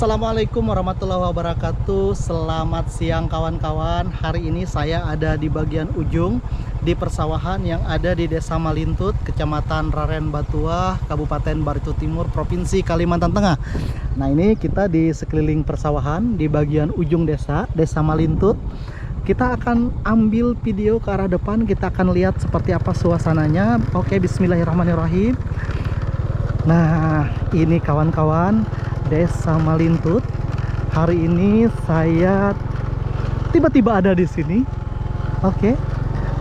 Assalamualaikum warahmatullahi wabarakatuh. Selamat siang kawan-kawan. Hari ini saya ada di bagian ujung di persawahan yang ada di Desa Malintut, Kecamatan Raren Batuah, Kabupaten Barito Timur, Provinsi Kalimantan Tengah. Nah, ini kita di sekeliling persawahan di bagian ujung desa, Desa Malintut. Kita akan ambil video ke arah depan, kita akan lihat seperti apa suasananya. Oke, bismillahirrahmanirrahim. Nah, ini kawan-kawan, Desa Malintut. Hari ini saya tiba-tiba ada di sini. Oke.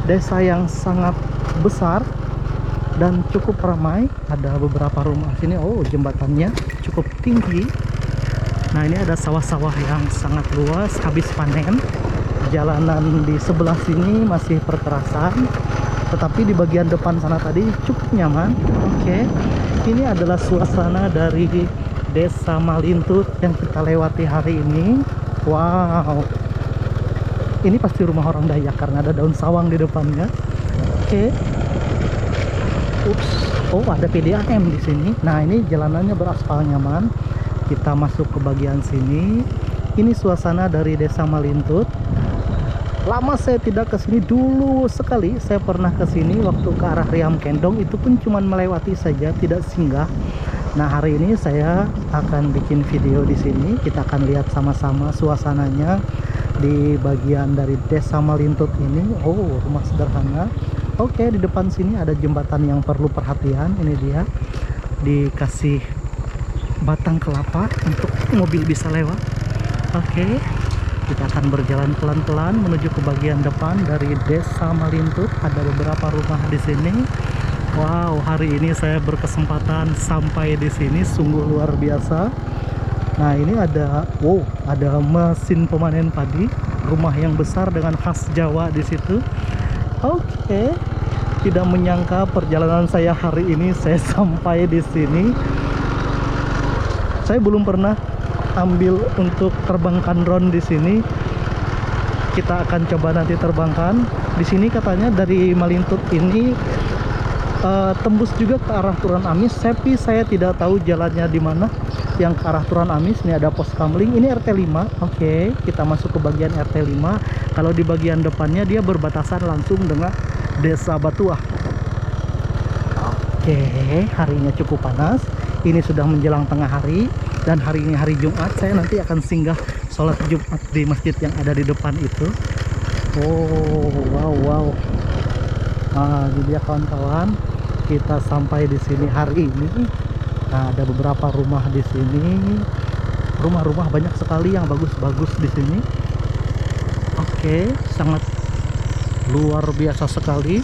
Desa yang sangat besar dan cukup ramai. Ada beberapa rumah sini. Oh, jembatannya cukup tinggi. Nah, ini ada sawah-sawah yang sangat luas habis panen. Jalanan di sebelah sini masih perkerasan, tetapi di bagian depan sana tadi cukup nyaman. Oke. Ini adalah suasana dari Desa Malintut yang kita lewati hari ini. Wow, ini pasti rumah orang Dayak karena ada daun sawang di depannya. Oke. Ups. Oh, ada PDAM di sini. Nah, ini jalanannya beraspal nyaman. Kita masuk ke bagian sini. Ini suasana dari Desa Malintut. Lama saya tidak ke sini, dulu sekali saya pernah ke sini waktu ke arah Riam Kendong, itu pun cuma melewati saja, tidak singgah. Nah, hari ini saya akan bikin video di sini. Kita akan lihat sama-sama suasananya di bagian dari Desa Malintut ini. Oh, rumah sederhana. Oke, di depan sini ada jembatan yang perlu perhatian. Ini dia, dikasih batang kelapa untuk mobil bisa lewat. Oke, kita akan berjalan pelan-pelan menuju ke bagian depan dari Desa Malintut. Ada beberapa rumah di sini. Wow, hari ini saya berkesempatan sampai di sini, sungguh luar biasa. Nah, ini ada mesin pemanen padi, rumah yang besar dengan khas Jawa di situ. Oke, tidak menyangka perjalanan saya hari ini saya sampai di sini. Saya belum pernah ambil untuk terbangkan drone di sini. Kita akan coba nanti terbangkan. Di sini katanya dari Malintut ini tembus juga ke arah Turan Amis, tapi saya tidak tahu jalannya di mana yang ke arah Turan Amis. Ini ada pos kamling, ini RT 5. Oke, kita masuk ke bagian RT 5. Kalau di bagian depannya dia berbatasan langsung dengan Desa Batuah. Oke, harinya cukup panas. Ini sudah menjelang tengah hari dan hari ini hari Jumat. Saya nanti akan singgah sholat Jumat di masjid yang ada di depan itu. Oh, wow. Nah, ini dia kawan-kawan, kita sampai di sini hari ini. Nah, ada beberapa rumah di sini. Rumah-rumah banyak sekali yang bagus-bagus di sini. Oke, sangat luar biasa sekali.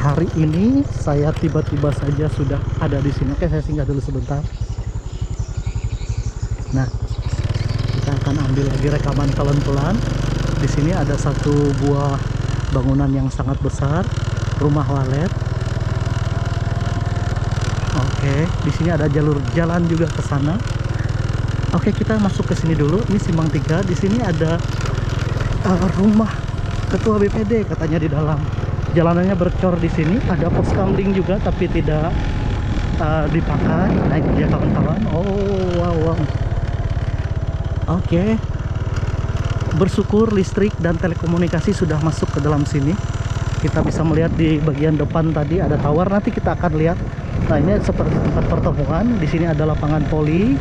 Hari ini saya tiba-tiba saja sudah ada di sini. Oke, saya singgah dulu sebentar. Nah, kita akan ambil lagi rekaman pelan-pelan. Di sini ada satu buah bangunan yang sangat besar, rumah walet. Oke, di sini ada jalur jalan juga ke sana. Oke, kita masuk ke sini dulu. Ini Simpang 3. Di sini ada rumah ketua BPD katanya di dalam. Jalanannya bercor di sini. Ada pos kamling juga tapi tidak dipakai. Nah, itu dia kawan-kawan. Oh, wow. Oke. Bersyukur listrik dan telekomunikasi sudah masuk ke dalam sini. Kita bisa melihat di bagian depan tadi ada tower. Nanti kita akan lihat. Nah, ini seperti tempat pertemuan. Di sini ada lapangan voli.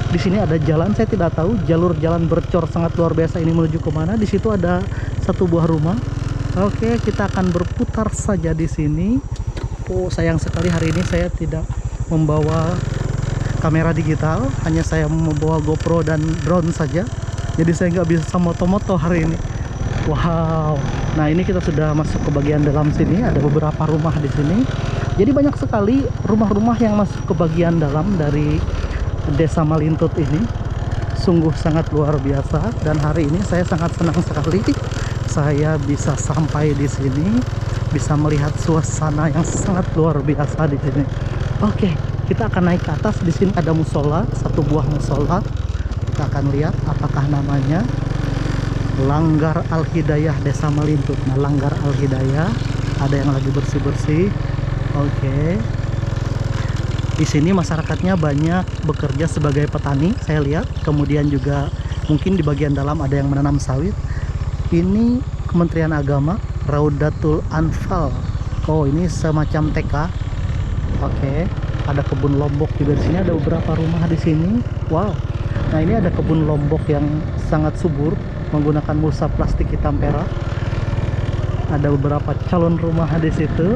Di sini ada jalan. Saya tidak tahu jalur jalan bercor sangat luar biasa ini menuju kemana. Di situ ada satu buah rumah. Oke, kita akan berputar saja di sini. Oh, sayang sekali hari ini saya tidak membawa kamera digital. Hanya saya membawa GoPro dan drone saja. Jadi saya nggak bisa moto-moto hari ini. Wow. Nah, ini kita sudah masuk ke bagian dalam sini. Ada beberapa rumah di sini. Jadi banyak sekali rumah-rumah yang masuk ke bagian dalam dari Desa Malintut ini. Sungguh sangat luar biasa. Dan hari ini saya sangat senang sekali saya bisa sampai di sini, bisa melihat suasana yang sangat luar biasa di sini. Oke, kita akan naik ke atas. Di sini ada musola, satu buah musola. Kita akan lihat apakah namanya Langgar Al-Hidayah Desa Malintut. Nah, Langgar Al-Hidayah, ada yang lagi bersih-bersih. Oke. Di sini masyarakatnya banyak bekerja sebagai petani, saya lihat. Kemudian juga mungkin di bagian dalam ada yang menanam sawit. Ini Kementerian Agama, Raudatul Anfal. Oh, ini semacam TK. Oke, ada kebun lombok juga di sini. Ada beberapa rumah di sini. Wow. Nah, ini ada kebun lombok yang sangat subur menggunakan mulsa plastik hitam perak. Ada beberapa calon rumah di situ.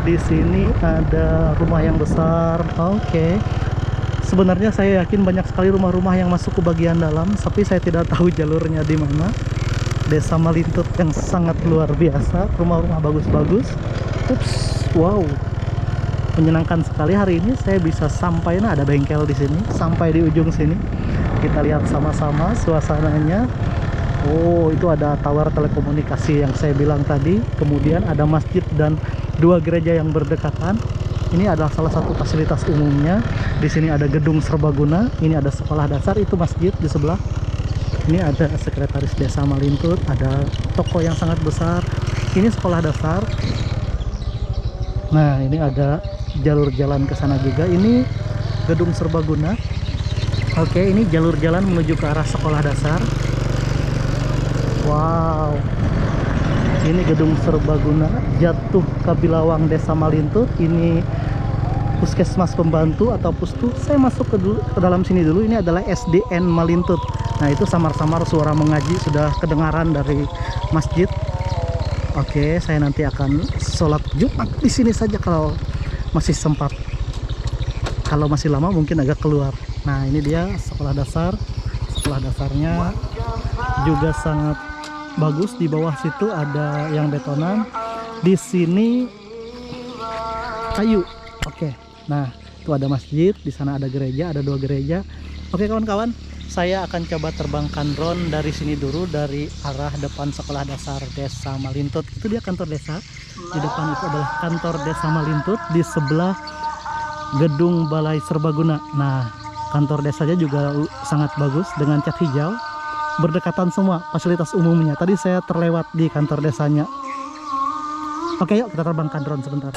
Di sini ada rumah yang besar. Oke. Sebenarnya saya yakin banyak sekali rumah-rumah yang masuk ke bagian dalam, tapi saya tidak tahu jalurnya di mana. Desa Malintut yang sangat luar biasa, rumah-rumah bagus-bagus. Ups, wow. Menyenangkan sekali hari ini saya bisa sampai, nah ada bengkel di sini, sampai di ujung sini. Kita lihat sama-sama suasananya. Oh, itu ada tower telekomunikasi yang saya bilang tadi. Kemudian ada masjid dan dua gereja yang berdekatan. Ini adalah salah satu fasilitas umumnya. Di sini ada gedung serbaguna. Ini ada sekolah dasar, itu masjid di sebelah. Ini ada sekretaris desa Malintut. Ada toko yang sangat besar. Ini sekolah dasar. Nah, ini ada jalur jalan ke sana juga. Ini gedung serbaguna. Oke, ini jalur jalan menuju ke arah sekolah dasar. Wow, ini gedung serbaguna Jatuh Kabilawang Desa Malintut. Ini puskesmas pembantu atau pustu. Saya masuk ke dalam sini dulu. Ini adalah SDN Malintut. Nah, itu samar-samar suara mengaji sudah kedengaran dari masjid. Oke, saya nanti akan sholat Jumat di sini saja kalau masih sempat. Kalau masih lama mungkin agak keluar. Nah, ini dia sekolah dasar. Sekolah dasarnya juga sangat bagus. Di bawah situ ada yang betonan, di sini kayu. Oke, nah itu ada masjid, di sana ada gereja, ada dua gereja. Oke kawan-kawan, saya akan coba terbangkan drone dari sini dulu, dari arah depan sekolah dasar Desa Malintut. Itu dia kantor desa. Di depan itu adalah kantor Desa Malintut, di sebelah gedung Balai Serbaguna. Nah, kantor desanya juga sangat bagus dengan cat hijau. Berdekatan semua fasilitas umumnya. Tadi saya terlewat di kantor desanya. Oke, yuk kita terbangkan drone sebentar.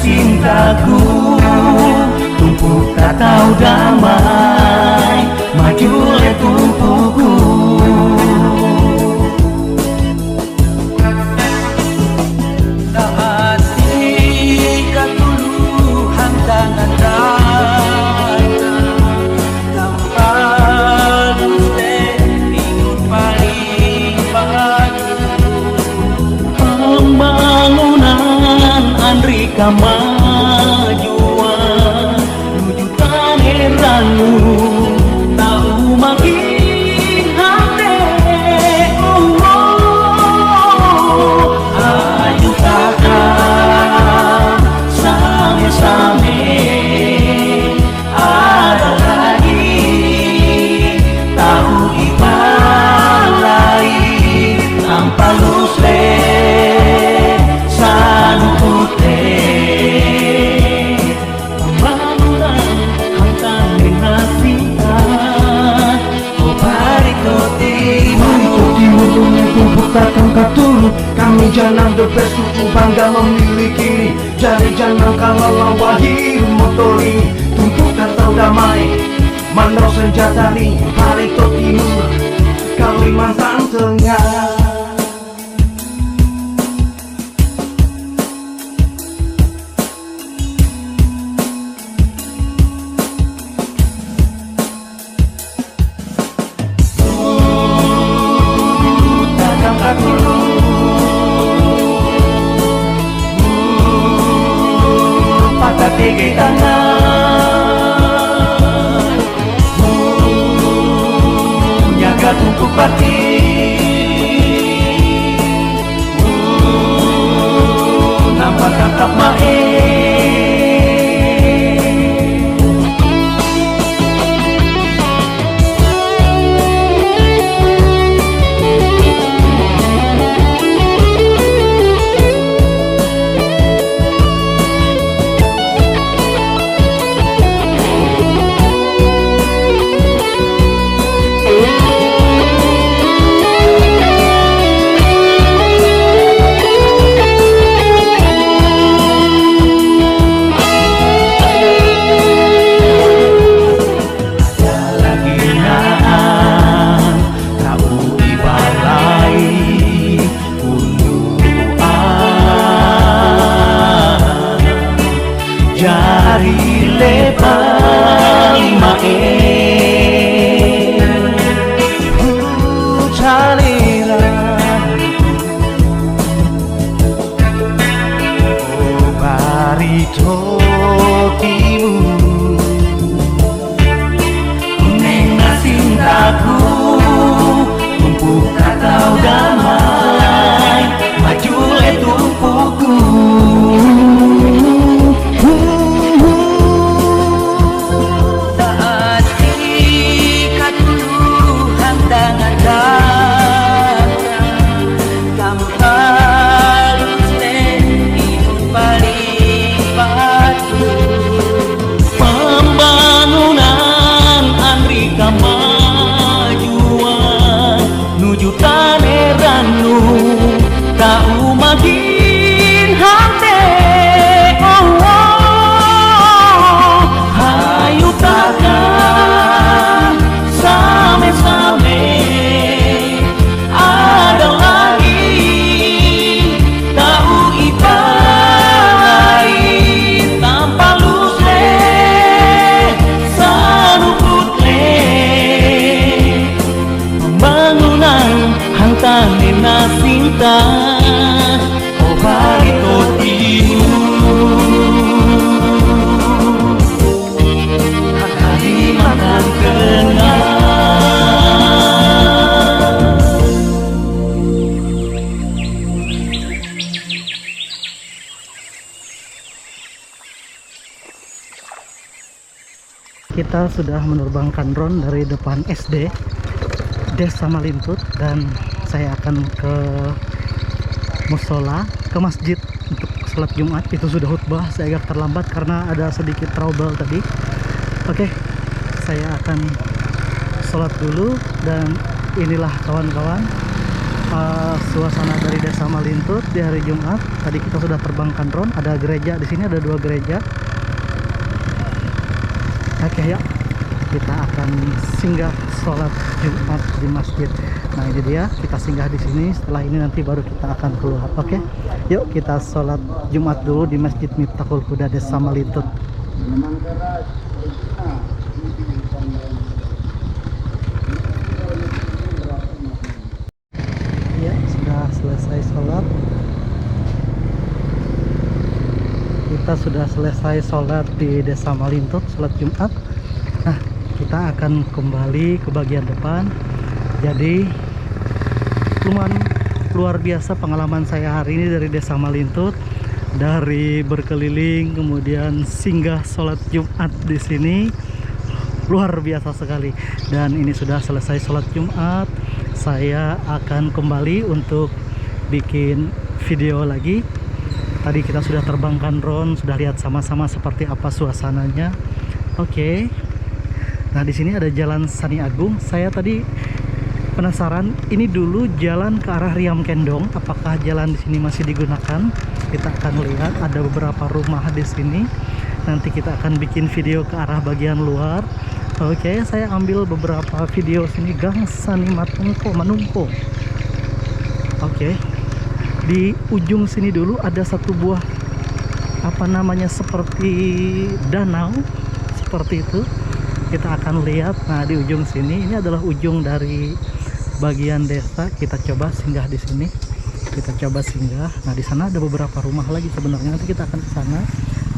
Cintaku tumpuk tak tahu damai, maju le tumpukku. Hati ketuluhan tangan rata, tanpa duste ingin paling bagus. Pembangunan Andri kemajuan menuju tangiranmu, tahu makin hati. Ayo kakak same-same, ada lagi tahu takkan kau turun. Kami jangan the best, suku bangga memiliki. Jadi jangan kalau lawan hidup motor ini. Tunjukkan tahu damai, mandau senjata nih. Hari Timur, Kalimantan Tengah. Tinggi tangan, jaga tumpuk batin, nampak tatap main. Jari lebar main caliran oh barito timur nena cintaku tumpuk atau damai maju le tumpuku. Nena cinta, oh barito timur, Kalimantan Tengah. Kita sudah menerbangkan drone dari depan SD Desa Malintut dan saya akan ke musola, ke masjid untuk sholat Jumat. Itu sudah khutbah, saya agak terlambat karena ada sedikit trouble tadi. Oke, saya akan sholat dulu dan inilah kawan-kawan suasana dari Desa Malintut di hari Jumat. Tadi kita sudah terbangkan drone, ada gereja di sini, ada 2 gereja. Oke, yuk kita akan singgah sholat Jumat di masjid. Nah ini dia, kita singgah di sini. Setelah ini nanti baru kita akan keluar. Oke, yuk kita sholat Jumat dulu di Masjid Miftahul Huda Desa Malintut. Ya, sudah selesai sholat. Kita sudah selesai sholat di Desa Malintut, sholat Jumat. Nah, kita akan kembali ke bagian depan. Jadi lumayan luar biasa pengalaman saya hari ini dari Desa Malintut, dari berkeliling kemudian singgah sholat Jumat di sini, luar biasa sekali. Dan ini sudah selesai sholat Jumat, saya akan kembali untuk bikin video lagi. Tadi kita sudah terbangkan drone, sudah lihat sama-sama seperti apa suasananya. Oke. Nah, di sini ada Jalan Sani Agung. Saya tadi Penasaran? Ini dulu jalan ke arah Riam Kendong. Apakah jalan di sini masih digunakan? Kita akan lihat. Ada beberapa rumah di sini. Nanti kita akan bikin video ke arah bagian luar. Oke, saya ambil beberapa video sini. Gang Sani Matungko Manungko. Oke, di ujung sini dulu ada satu buah apa namanya, seperti danau seperti itu. Kita akan lihat. Nah, di ujung sini ini adalah ujung dari bagian desa. Kita coba singgah di sini. Kita coba singgah. Nah, di sana ada beberapa rumah lagi sebenarnya. Nanti kita akan ke sana.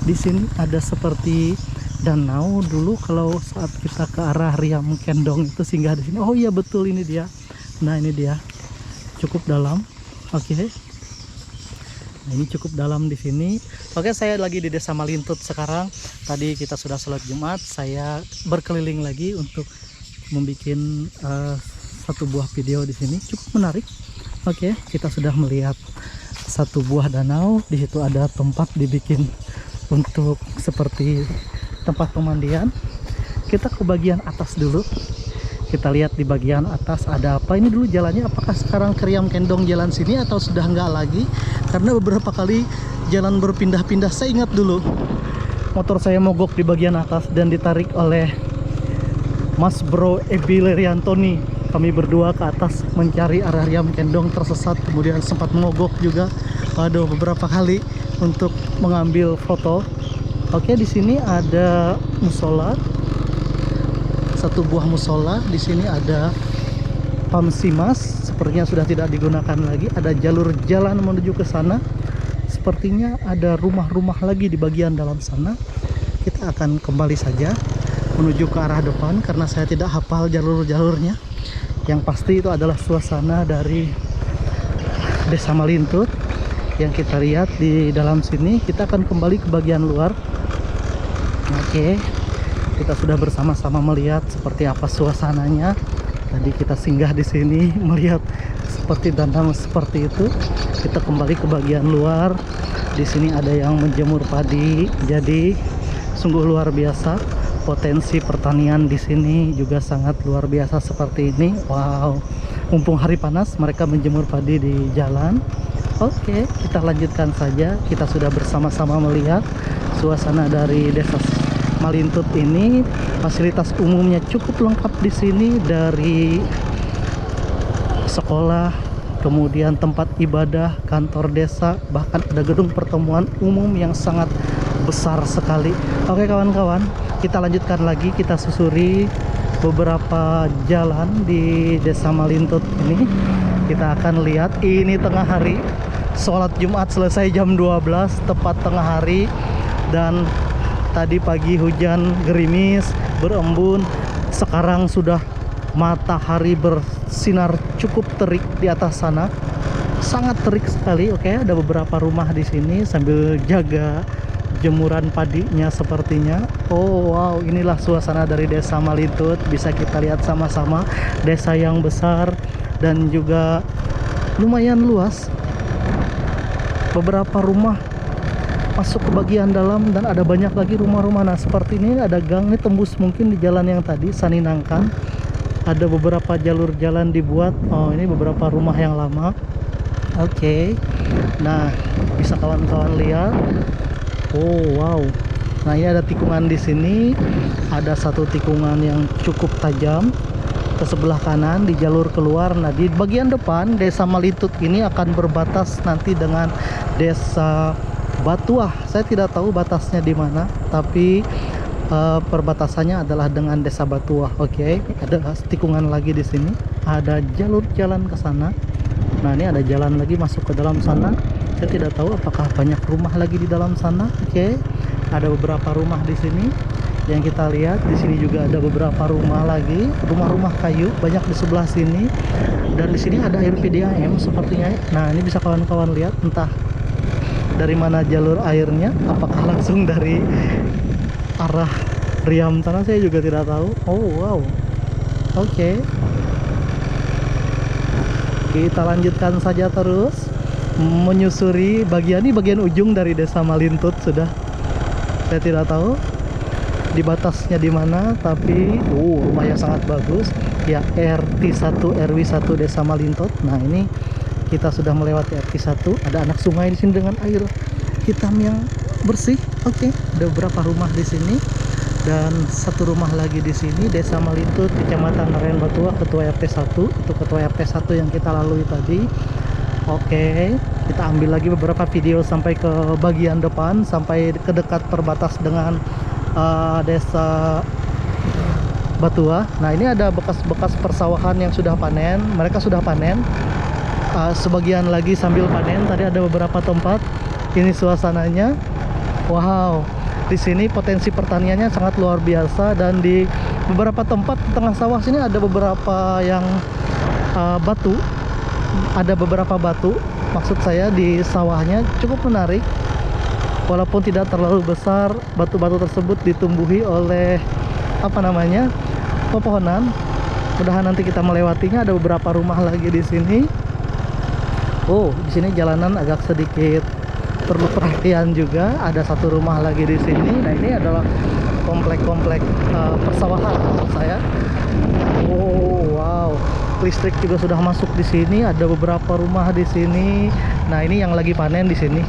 Di sini ada seperti danau. Dulu kalau saat kita ke arah Riam Kendong itu singgah di sini. Oh iya, betul, ini dia. Nah, ini dia. Cukup dalam. Oke. Nah, ini cukup dalam di sini. Oke, saya lagi di Desa Malintut sekarang. Tadi kita sudah sholat Jumat. Saya berkeliling lagi untuk membuat satu buah video di sini. Cukup menarik. Oke, kita sudah melihat satu buah danau. Di situ ada tempat dibikin untuk seperti tempat pemandian. Kita ke bagian atas dulu. Kita lihat di bagian atas ada apa. Ini dulu jalannya, apakah sekarang ke Riam Kendong jalan sini atau sudah enggak lagi? Karena beberapa kali jalan berpindah-pindah. Saya ingat dulu motor saya mogok di bagian atas dan ditarik oleh Mas Bro Ebi Leriantoni. Kami berdua ke atas mencari arah Riam Kendong, tersesat, kemudian sempat mogok juga. Waduh, beberapa kali untuk mengambil foto. Oke, di sini ada musola. Satu buah musola. Di sini ada Pamsimas, sepertinya sudah tidak digunakan lagi. Ada jalur jalan menuju ke sana. Sepertinya ada rumah-rumah lagi di bagian dalam sana. Kita akan kembali saja menuju ke arah depan karena saya tidak hafal jalur-jalurnya. Yang pasti itu adalah suasana dari Desa Malintut yang kita lihat di dalam sini. Kita akan kembali ke bagian luar. Oke, kita sudah bersama-sama melihat seperti apa suasananya. Tadi kita singgah di sini melihat seperti danau seperti itu. Kita kembali ke bagian luar. Di sini ada yang menjemur padi. Jadi sungguh luar biasa. Potensi pertanian di sini juga sangat luar biasa seperti ini. Wow, mumpung hari panas mereka menjemur padi di jalan. Oke, kita lanjutkan saja. Kita sudah bersama-sama melihat suasana dari Desa Malintut ini. Fasilitas umumnya cukup lengkap di sini, dari sekolah, kemudian tempat ibadah, kantor desa, bahkan ada gedung pertemuan umum yang sangat besar sekali. Oke kawan-kawan, kita lanjutkan lagi. Kita susuri beberapa jalan di Desa Malintut ini. Kita akan lihat. Ini tengah hari, sholat Jumat selesai jam 12, tepat tengah hari. Dan tadi pagi hujan gerimis berembun. Sekarang sudah matahari bersinar cukup terik di atas sana. Sangat terik sekali. Oke, ada beberapa rumah di sini sambil jaga jemuran padinya sepertinya. Oh wow, inilah suasana dari Desa Malintut. Bisa kita lihat sama-sama. Desa yang besar dan juga lumayan luas. Beberapa rumah masuk ke bagian dalam dan ada banyak lagi rumah-rumah. Nah, seperti ini ada gang, ini tembus mungkin di jalan yang tadi Saninangkan. Ada beberapa jalur jalan dibuat. Oh, ini beberapa rumah yang lama. Oke. Nah, bisa kawan-kawan lihat. Oh wow. Nah, ini ada tikungan di sini. Ada satu tikungan yang cukup tajam ke sebelah kanan di jalur keluar. Nah, di bagian depan Desa Malintut ini akan berbatas nanti dengan Desa Batuah. Saya tidak tahu batasnya di mana, tapi perbatasannya adalah dengan Desa Batuah. Oke, ada tikungan lagi di sini. Ada jalur jalan ke sana. Nah, ini ada jalan lagi masuk ke dalam sana. Saya tidak tahu apakah banyak rumah lagi di dalam sana. Oke, ada beberapa rumah di sini yang kita lihat. Di sini juga ada beberapa rumah lagi, rumah-rumah kayu banyak di sebelah sini. Dan di sini ada air PDAM sepertinya. Nah, ini bisa kawan-kawan lihat, entah dari mana jalur airnya, apakah langsung dari arah Riam sana, saya juga tidak tahu. Oh wow. Oke. Kita lanjutkan saja terus menyusuri bagian ini, bagian ujung dari Desa Malintut sudah. Saya tidak tahu di batasnya di mana, tapi rumahnya sangat bagus. ya RT1 RW1 Desa Malintut. Nah, ini kita sudah melewati RT1. Ada anak sungai di sini dengan air hitam yang bersih. Oke, ada beberapa rumah di sini dan satu rumah lagi di sini, Desa Malintut, Kecamatan Rayan Batuah, ketua RT1. Itu ketua RT1 yang kita lalui tadi. Oke, kita ambil lagi beberapa video sampai ke bagian depan, sampai ke dekat perbatas dengan Desa Batuah. Nah, ini ada bekas-bekas persawahan yang sudah panen. Mereka sudah panen, sebagian lagi sambil panen. Tadi ada beberapa tempat. Ini suasananya. Wow, di sini potensi pertaniannya sangat luar biasa. Dan di beberapa tempat di tengah sawah sini ada beberapa yang batu. Ada beberapa batu. Maksud saya di sawahnya cukup menarik. Walaupun tidak terlalu besar, batu-batu tersebut ditumbuhi oleh pepohonan. Mudahan nanti kita melewatinya. Ada beberapa rumah lagi di sini. Oh, di sini jalanan agak sedikit perlu perhatian juga. Ada satu rumah lagi di sini. Nah, ini adalah komplek-komplek persawahan maksud saya. Oh, wow. Listrik juga sudah masuk di sini. Ada beberapa rumah di sini. Nah, ini yang lagi panen di sini.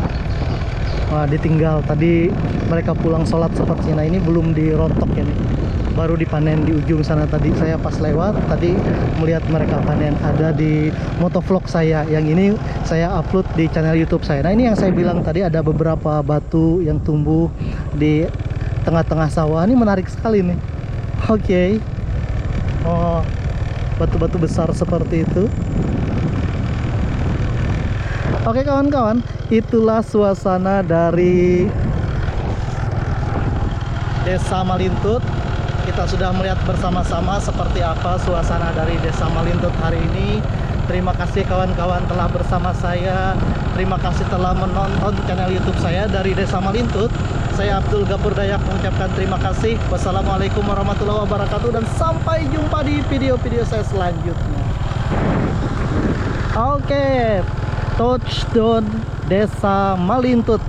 Wah, ditinggal tadi mereka pulang sholat sepertinya. Nah, ini belum dirontok ya nih, baru dipanen di ujung sana. Tadi saya pas lewat tadi melihat mereka panen. Ada di motovlog saya yang ini saya upload di channel YouTube saya. Nah, ini yang saya bilang tadi, ada beberapa batu yang tumbuh di tengah-tengah sawah. Ini menarik sekali nih. Oke. Oh, batu-batu besar seperti itu. Oke kawan-kawan, itulah suasana dari Desa Malintut. Kita sudah melihat bersama-sama seperti apa suasana dari Desa Malintut hari ini. Terima kasih kawan-kawan telah bersama saya. Terima kasih telah menonton channel YouTube saya dari Desa Malintut. Saya Abdul Gapur Dayak mengucapkan terima kasih. Wassalamualaikum warahmatullahi wabarakatuh, dan sampai jumpa di video-video saya selanjutnya. Oke, touchdown Desa Malintut.